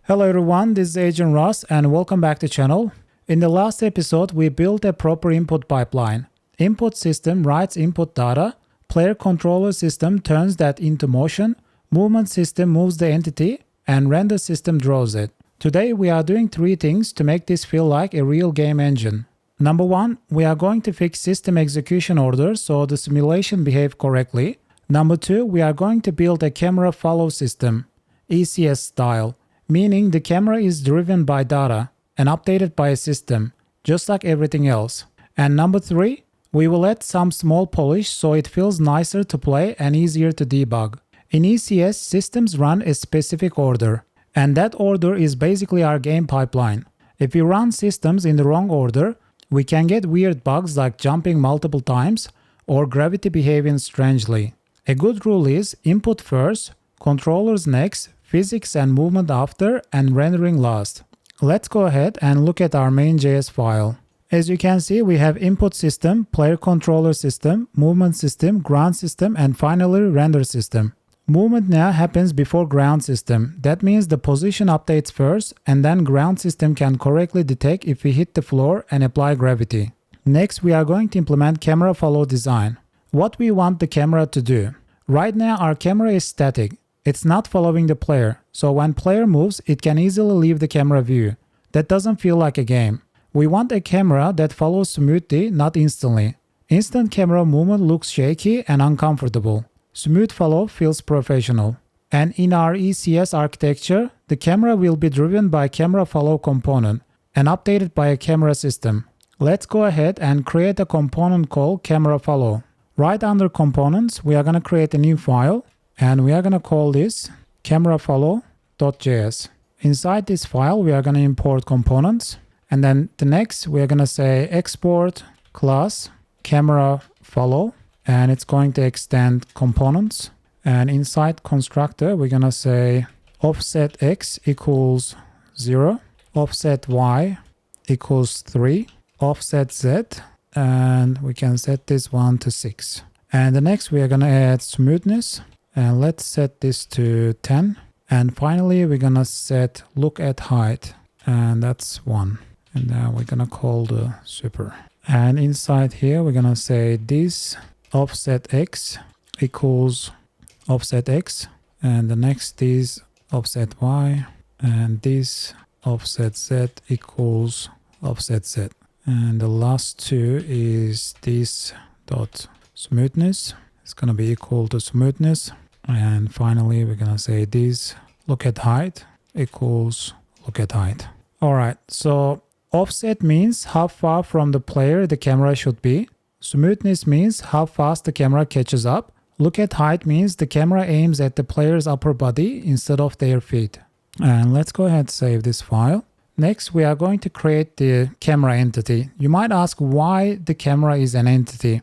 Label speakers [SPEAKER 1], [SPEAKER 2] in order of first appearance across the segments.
[SPEAKER 1] Hello everyone, this is AgentRuss and welcome back to the channel. In the last episode, we built a proper input pipeline. Input system writes input data, player controller system turns that into motion, movement system moves the entity, and render system draws it. Today we are doing three things to make this feel like a real game engine. Number one, we are going to fix system execution order so the simulation behaves correctly. Number two, we are going to build a CameraFollow system, ECS style, meaning the camera is driven by data and updated by a system, just like everything else. And number three, we will add some small polish so it feels nicer to play and easier to debug. In ECS, systems run a specific order, and that order is basically our game pipeline. If we run systems in the wrong order, we can get weird bugs like jumping multiple times or gravity behaving strangely. A good rule is input first, controllers next, physics and movement after, and rendering last. Let's go ahead and look at our main.js file. As you can see, we have input system, player controller system, movement system, ground system, and finally render system. Movement now happens before ground system. That means the position updates first, and then ground system can correctly detect if we hit the floor and apply gravity. Next, we are going to implement CameraFollow design. What we want the camera to do. Right now, our camera is static. It's not following the player, so when player moves, it can easily leave the camera view. That doesn't feel like a game. We want a camera that follows smoothly, not instantly. Instant camera movement looks shaky and uncomfortable. Smooth follow feels professional. And in our ECS architecture, the camera will be driven by CameraFollow component and updated by a CameraSystem. Let's go ahead and create a component called CameraFollow. Right under components, we are going to create a new file. And we are going to call this CameraFollow.js. Inside this file, we are going to import components. And then the next, we are going to say export class CameraFollow. And it's going to extend components. And inside constructor, we're going to say offset x equals 0, offset y equals 3, offset z. And we can set this one to 6. And the next, we are going to add smoothness. And let's set this to 10. And finally, we're going to set look at height. And that's 1. And now we're going to call the super. And inside here, we're going to say this offset x equals offset x. And the next is offset y. And this offset z equals offset z. And the last two is this dot smoothness. It's going to be equal to smoothness. And finally, we're going to say this look at height equals look at height. All right, so offset means how far from the player the camera should be. Smoothness means how fast the camera catches up. Look at height means the camera aims at the player's upper body instead of their feet. And let's go ahead and save this file. Next, we are going to create the camera entity. You might ask why the camera is an entity.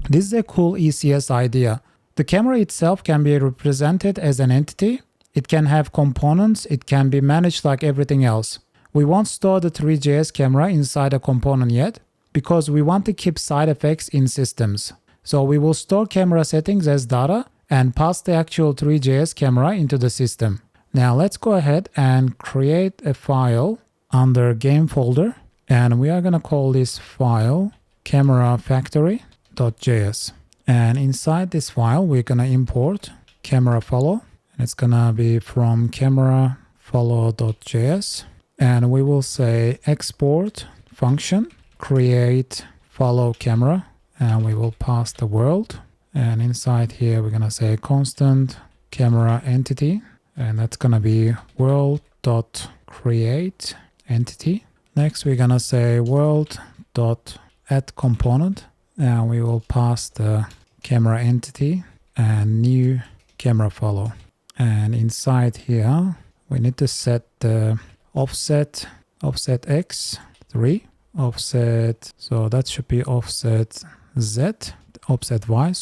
[SPEAKER 1] This is a cool ECS idea. The camera itself can be represented as an entity. It can have components. It can be managed like everything else. We won't store the three.js camera inside a component yet because we want to keep side effects in systems. So we will store camera settings as data and pass the actual three.js camera into the system. Now let's go ahead and create a file under game folder. And we are going to call this file CameraFactory.js. And inside this file, we're going to import CameraFollow. And it's going to be from CameraFollow.js. And we will say export function, create follow camera. And we will pass the world. And inside here, we're going to say constant camera entity. And that's going to be world.create entity. Next, we're going to say world.add component. And we will pass the camera entity and new CameraFollow. And inside here, we need to set the offset x 3, offset, so that should be offset z, offset y,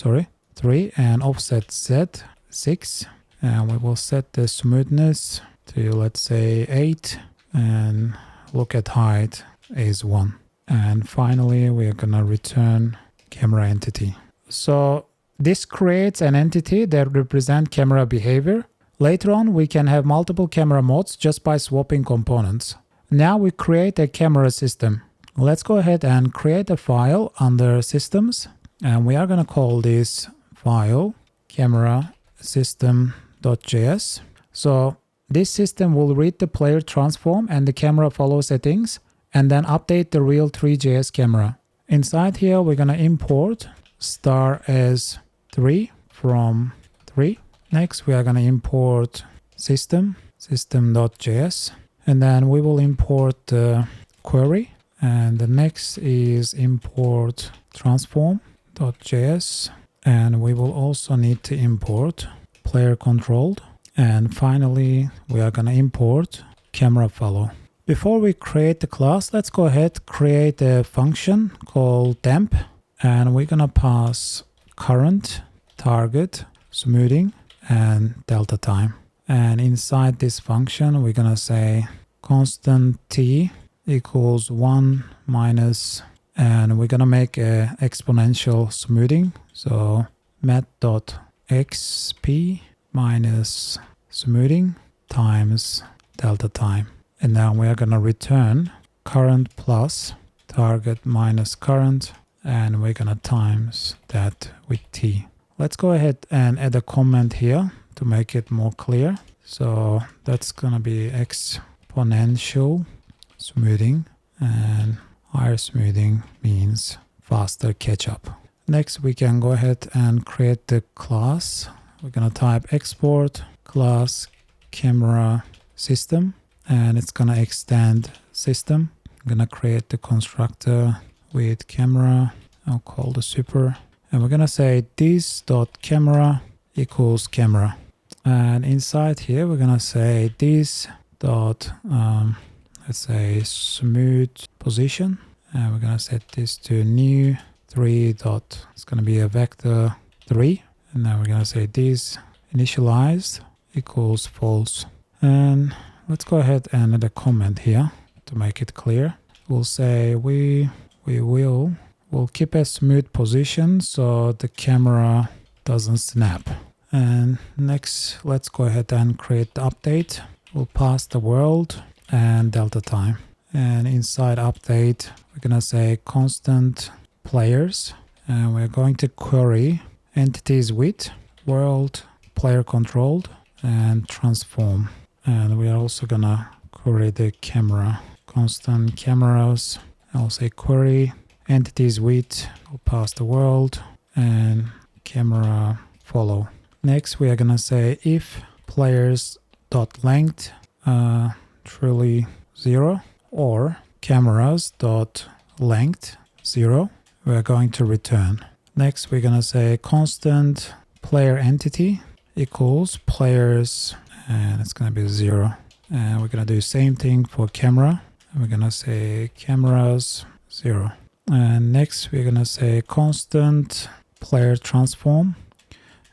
[SPEAKER 1] 3, and offset z 6. And we will set the smoothness to, let's say, 8, and look at height is 1. And finally, we are going to return camera entity. So this creates an entity that represents camera behavior. Later on, we can have multiple camera modes just by swapping components. Now we create a camera system. Let's go ahead and create a file under Systems, and we are going to call this file CameraSystem.js. So this system will read the player transform and the CameraFollow settings, and then update the real three.js camera. Inside here, we're going to import star as 3 from 3. Next, we are going to import system.js, and then we will import the query. And the next is import transform.js, and we will also need to import player controlled. And finally, we are going to import CameraFollow. Before we create the class, let's go ahead create a function called temp, and we're going to pass current, target, smoothing, and delta time. And inside this function, we're going to say constant t equals 1 minus, and we're going to make a exponential smoothing. So math.xp minus smoothing times delta time. And now we are going to return current plus target minus current, and we're going to times that with t. Let's go ahead and add a comment here to make it more clear. So that's going to be exponential smoothing, and higher smoothing means faster catch up. Next, we can go ahead and create the class. We're going to type export class CameraSystem, and it's going to extend system. I'm going to create the constructor with camera. I'll call the super, and we're going to say this.camera equals camera. And inside here, we're going to say this dot let's say smooth position, and we're going to set this to new 3 dot, it's going to be a vector 3, and now we're going to say this initialized equals false. And let's go ahead and add a comment here to make it clear. We'll say we'll keep a smooth position so the camera doesn't snap. And next, let's go ahead and create the update. We'll pass the world and delta time. And inside update, we're going to say constant players, and we're going to query entities with world, player controlled, and transform. And we are also going to query the camera, constant cameras. I'll say query entities with, we'll pass the world, and CameraFollow. Next, we are going to say if players.length truly 0 or cameras.length 0, we're going to return. Next, we're going to say constant player entity equals players, and it's going to be 0. And we're going to do the same thing for camera. And we're going to say cameras 0. And next, we're going to say constant player transform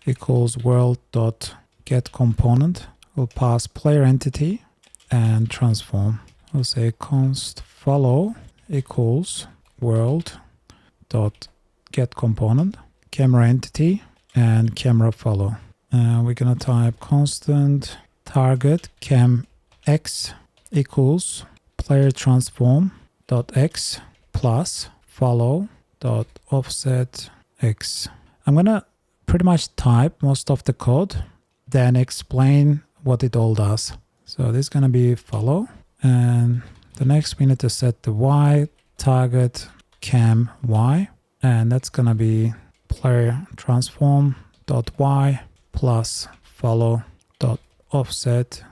[SPEAKER 1] equals world.getComponent. We'll pass player entity and transform. We'll say const follow equals world.getComponent, camera entity, and CameraFollow. We're going to type constant target cam x equals player transform dot x plus follow dot offset x. I'm going to pretty much type most of the code, then explain what it all does. So this is going to be follow, and the next we need to set the y target cam y, and that's going to be player transform dot y plus follow dot offset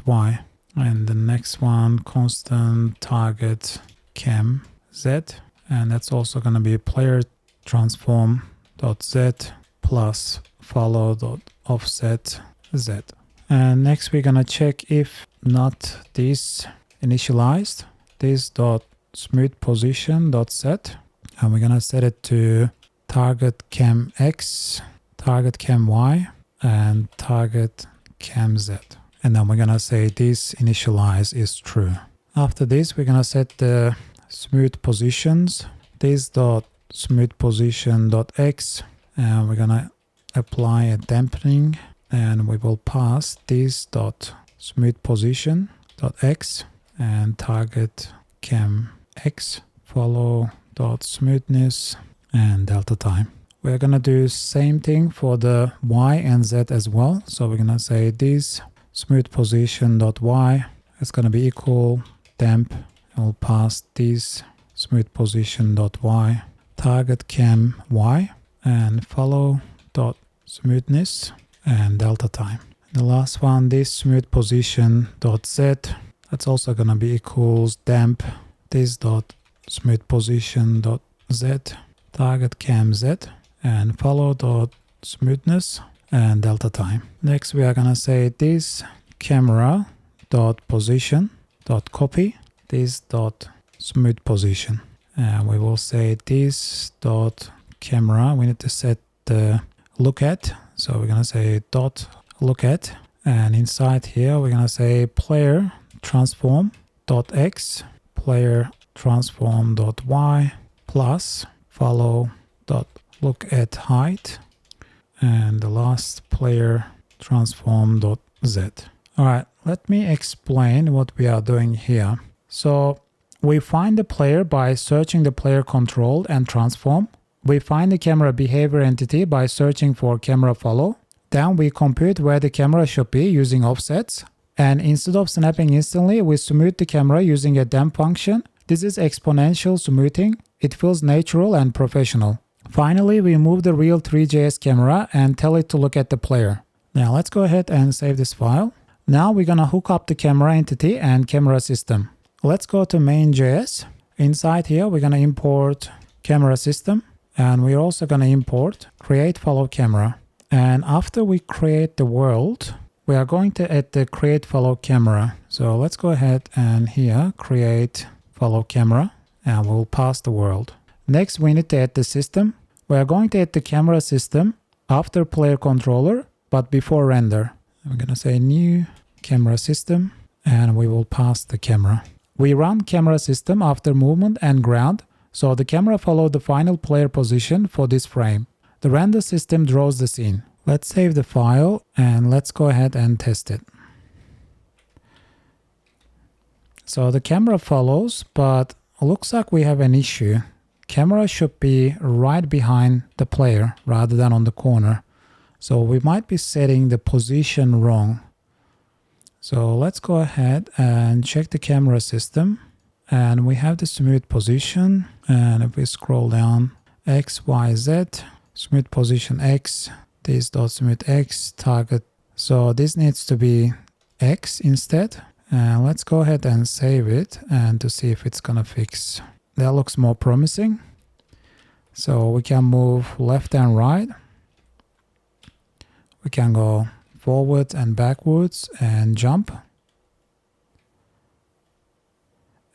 [SPEAKER 1] y. And the next one constant target cam z, and that's also going to be player transform dot z plus follow dot offset z. And next we're going to check if not this initialized, this dot smooth position dot set, and we're going to set it to target cam x, target cam y, and target cam z. And then we're going to say this initialize is true. After this, we're going to set the smooth positions, this dot smooth position dot x, and we're going to apply a dampening and we will pass this dot smooth position dot x and target cam x, follow dot smoothness and delta time. We're gonna do same thing for the y and z as well. So we're gonna say this smooth position dot y is gonna be equal temp, and we'll pass this smooth position dot y, target cam y, and follow dot smoothness and delta time. The last one, this smooth position dot z, that's also gonna be equals temp, this dot smooth position dot z, target cam z, and follow dot smoothness and delta time. Next we are gonna say this camera dot position dot copy this dot smooth position, and we will say this dot camera, we need to set the look at, so we're gonna say dot look at, and inside here we're gonna say player transform dot x, player transform dot y, plus follow dot look at height, and the last player transform dot z. All right, let me explain what we are doing here. So we find the player by searching the player control and transform. We find the camera behavior entity by searching for CameraFollow. Then we compute where the camera should be using offsets. And instead of snapping instantly, we smooth the camera using a damp function. This is exponential smoothing. It feels natural and professional. Finally, we move the real three.js camera and tell it to look at the player. Now let's go ahead and save this file. Now we're gonna hook up the camera entity and CameraSystem. Let's go to main.js. Inside here, we're gonna import CameraSystem, and we're also gonna import create follow camera. And after we create the world, we are going to add the create follow camera. So let's go ahead and here create follow camera, and we'll pass the world. Next, we need to add the system. We are going to add the camera system after player controller, but before render. I'm gonna say new camera system, and we will pass the camera. We run camera system after movement and ground, so the camera follows the final player position for this frame. The render system draws the scene. Let's save the file and let's go ahead and test it. So the camera follows, but looks like we have an issue. Camera should be right behind the player rather than on the corner. So we might be setting the position wrong. So let's go ahead and check the camera system, and we have the smooth position, and if we scroll down X, Y, Z, smooth position X, this dot smooth X, target. So this needs to be X instead, and let's go ahead and save it and to see if it's gonna fix. That looks more promising. So we can move left and right. We can go forwards and backwards and jump.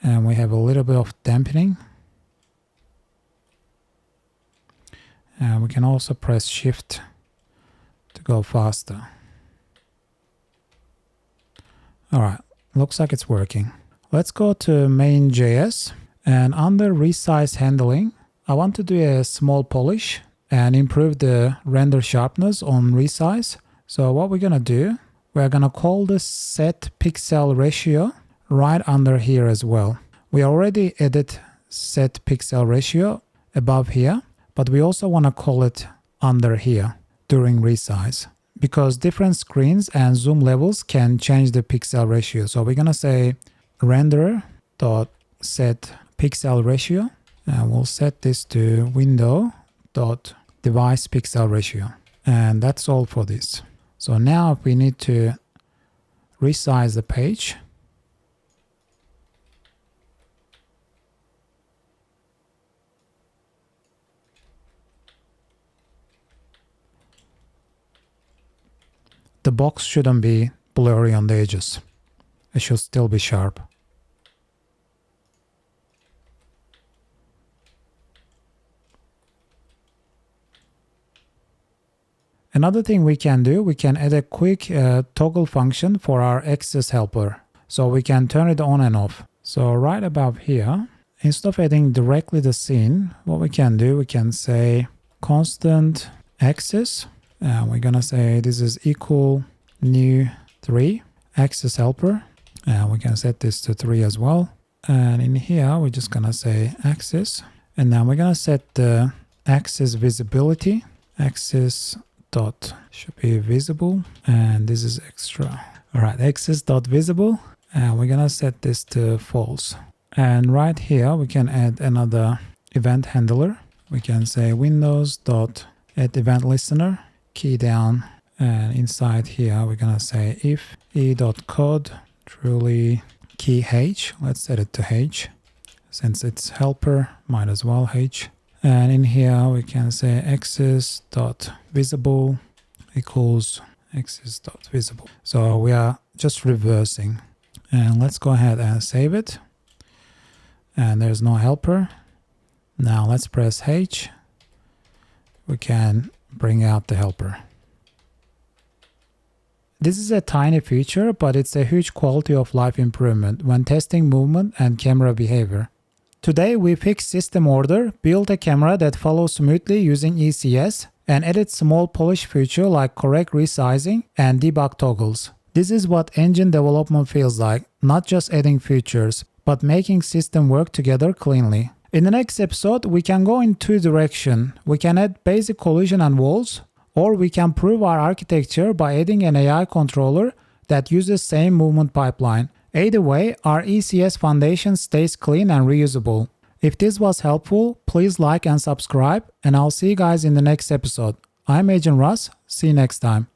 [SPEAKER 1] And we have a little bit of dampening. And we can also press shift to go faster. All right, looks like it's working. Let's go to main.js, and under resize handling, I want to do a small polish and improve the render sharpness on resize. So what we're gonna do, we're gonna call the set pixel ratio right under here as well. We already added set pixel ratio above here, but we also want to call it under here during resize, because different screens and zoom levels can change the pixel ratio. So we're gonna say render.set pixel ratio, and we'll set this to window.device pixel ratio. And that's all for this. So now if we need to resize the page, the box shouldn't be blurry on the edges. It should still be sharp. Another thing we can do, we can add a quick toggle function for our access helper. So we can turn it on and off. So right above here, instead of adding directly the scene, what we can do, we can say constant access, And we're gonna say this is equal new 3 axis helper, and we can set this to 3 as well. And in here we're just gonna say axis, and now we're gonna set the axis visibility. Axis dot should be visible, and this is extra. All right, axis dot visible, and we're gonna set this to false. And right here we can add another event handler. We can say windows dot add event listener, key down, and inside here we're gonna say if e.code truly key h. Let's set it to h. Since it's helper, might as well h. And in here we can say axis.visible equals axis.visible. So we are just reversing. And let's go ahead and save it. And there's no helper. Now let's press H. We can bring out the helper. This is a tiny feature, but it's a huge quality of life improvement when testing movement and camera behavior. Today we fixed system order, built a camera that follows smoothly using ECS, and added small polish feature like correct resizing and debug toggles. This is what engine development feels like, not just adding features, but making system work together cleanly. In the next episode, we can go in two directions. We can add basic collision and walls, or we can prove our architecture by adding an AI controller that uses same movement pipeline. Either way, our ECS foundation stays clean and reusable. If this was helpful, please like and subscribe, and I'll see you guys in the next episode. I'm AgentRuss. See you next time.